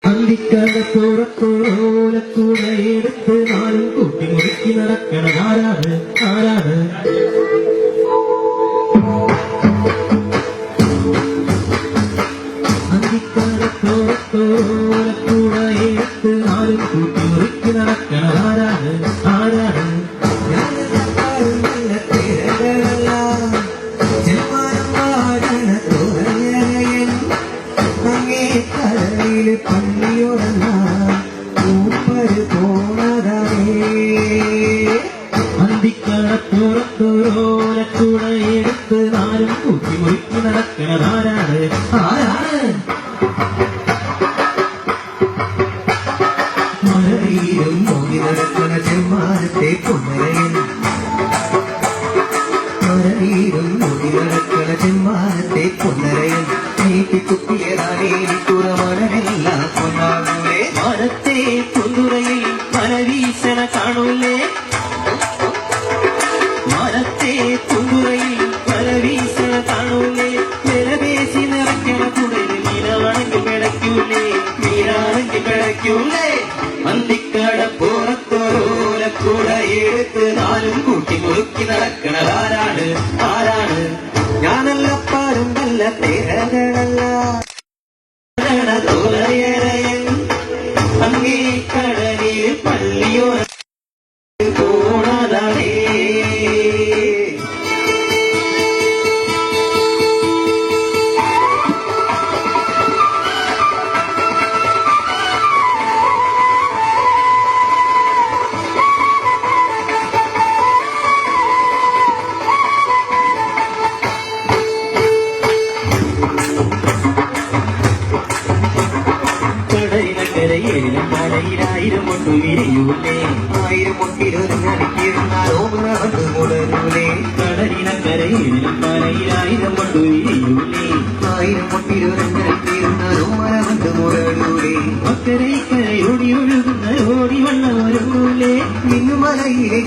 അന്തിക്കടത്തോറത്തോളക്കൂടെ എടുത്ത് നാളും കൂട്ടി മുറുക്കി നടക്കണ ആരാണ് ആരാണ് അന്തിക്കടത്തോറത്തോളക്കൂടെ എടുത്ത് നാളും കൂട്ടി മുറുക്കി നടക്കണ ആരാണ് ആരാണ് അന്തിക്കടത്തോറത്തോളക്കൂടെ എടുത്ത് നാളും കൂട്ടി മുറുക്കി നടക്കണ ആരാണ് ആരാണ് മഴവീരും മോതി നടക്കണ ചെമ്മാനത്തെ പൊന്നരയൻ മഴവീരും മോതി നടക്കണ ചെമ്മാനത്തെ പൊന്നരയൻ നീട്ടി കുത്തിയതാനേ തുറമണരെല്ലാം പൊന്നാകൂലേ മനത്തെ പൊന്നുറയിൽ മലവീശന കാണൂലേ മനത്തെ പൊന്നുറയിൽ മലവീശന കാണൂലേ വിലപേശി നിറയ്ക്കണ കുടയിൽ മീനാണെങ്കിൽ പിടയ്ക്കൂലേ മീനാണെങ്കിൽ പിടയ്ക്കൂലേ അന്തിക്കടപ്പോറത്തോരോലക്കൂടെ എടുത്ത് നാലും കൂട്ടി മുറുക്കി നടക്കണതാരാണ് ആരാണ് ഞാനല്ല പാടും നല്ല തേരകളല്ല തോലയറയൻ അങ്ങേ കടലിൽ പള്ളിയോ പോണതാണേ കടലിനക്കരയിലും മലയിലായിരം ഒട്ടു വിരിയൂലേ ആയിരം ഒട്ടിരുന്നാലോ നടന്നു മുടരൂലേ കടലിനക്കരയിലും മലയിലായിരം ഒട്ടു വിരിയൂലേ ആയിരം ഒട്ടിരുന്നാലോ മലവന്ന് മുടരൂലേ അക്കരയിക്കരയോടി ഒഴുകുന്ന ഓടി വണ്ണം ഒരുങ്ങൂലേ മിന്നുമലയിലെ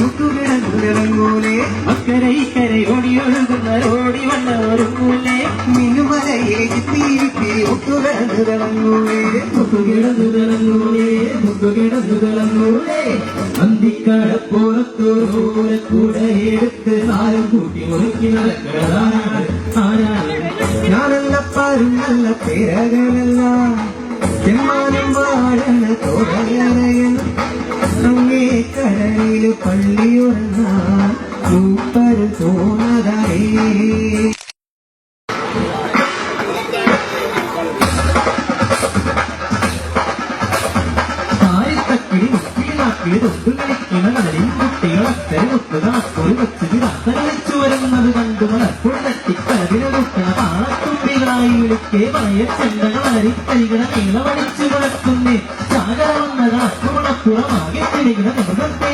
മുട്ടുകിടങ്ങൂലേ അക്കരയിക്കരയോടി ഒഴുകുന്ന ഓടി വണ്ണം ഒരുങ്ങൂലേ മിന്നുമലയിലെ അന്തിക്കടപ്പോറത്തോരക്കൂടെ എടുത്ത് നാലും കൂട്ടി മുറുക്കി നടക്കണതാണ് ആരാണ് ഞാനല്ല പാരും നല്ല പേരകളല്ല ചെമ്മാനം വാഴണ തോറയറയൻ അങ്ങേ കടലിൽ പള്ളിയുറങ്ങാൻ മൂപ്പര് തോന്നതായേ ളിച്ചു വരുന്നത് കണ്ടു മലപ്പുഴത്തിക്കരവിലൊടുക്കണ പാണത്തുമ്പികളായി വിളിക്കേ പറയ ചെണ്ടകളരിക്കരികള നീളമടിച്ചു മുഴക്കുന്നേ ചാകര വന്ന കാറ്റുമണപ്പുറമാകെ തിരികണ മൃഗത്തെ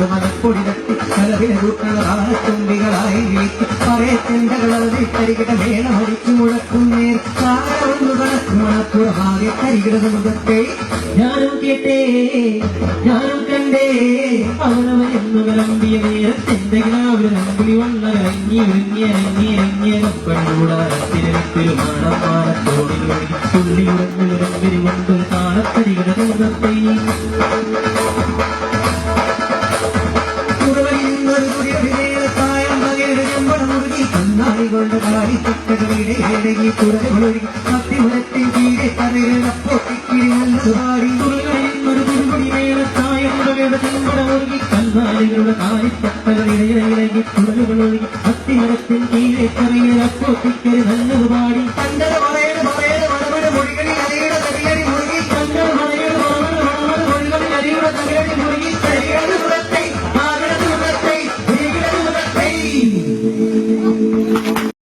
മലപ്പൊടി തട്ടി കലവിലെ കൂട്ടണത്തുമ്പികളായി പറയച്ചെണ്ടകളരിക്കരികിട മേളമടിച്ചു മുഴക്കുന്നേ മണപ്പുറമാകെ കരികിട മൃഗത്തെ ഞാനും കേട്ടേ ഞാനും കണ്ടേ അവനവനെന്നു വിളമ്പിയ നേരത്തെന്റെ ഗ്രാവിലെ നമ്പി വന്നരങ്ങി ഒരുങ്ങിയരങ്ങിയരപ്പണ്ണൂടാരത്തിരുമാണമാനത്തോടിലൊഴുകി തുള്ളിയുറങ്ങിലുറമ്പിരി കൊണ്ട് കാണത്തരികിട മൃഗത്തെ കൊണ്ട് കാടിത്തൊട്ടകളുടെ ഇടകി തുറകളൊഴുകി അത്തിമരത്തിൽ കീഴെ കരയിലപ്പോട്ടിക്കിടി നല്ലത് പാടി തുറകളിൽ തുരുപടി മേളത്തായങ്ങളുടെ ചെമ്പടമൊഴുകി കന്നാലികളുടെ കാടിത്തൊട്ടകളുടെ ഇടകി തുറകളൊഴുകി അത്തിമരത്തിൽ കീഴെ കരയിലപ്പോട്ടിക്കരി നല്ലത് പാടി കണ്ടത്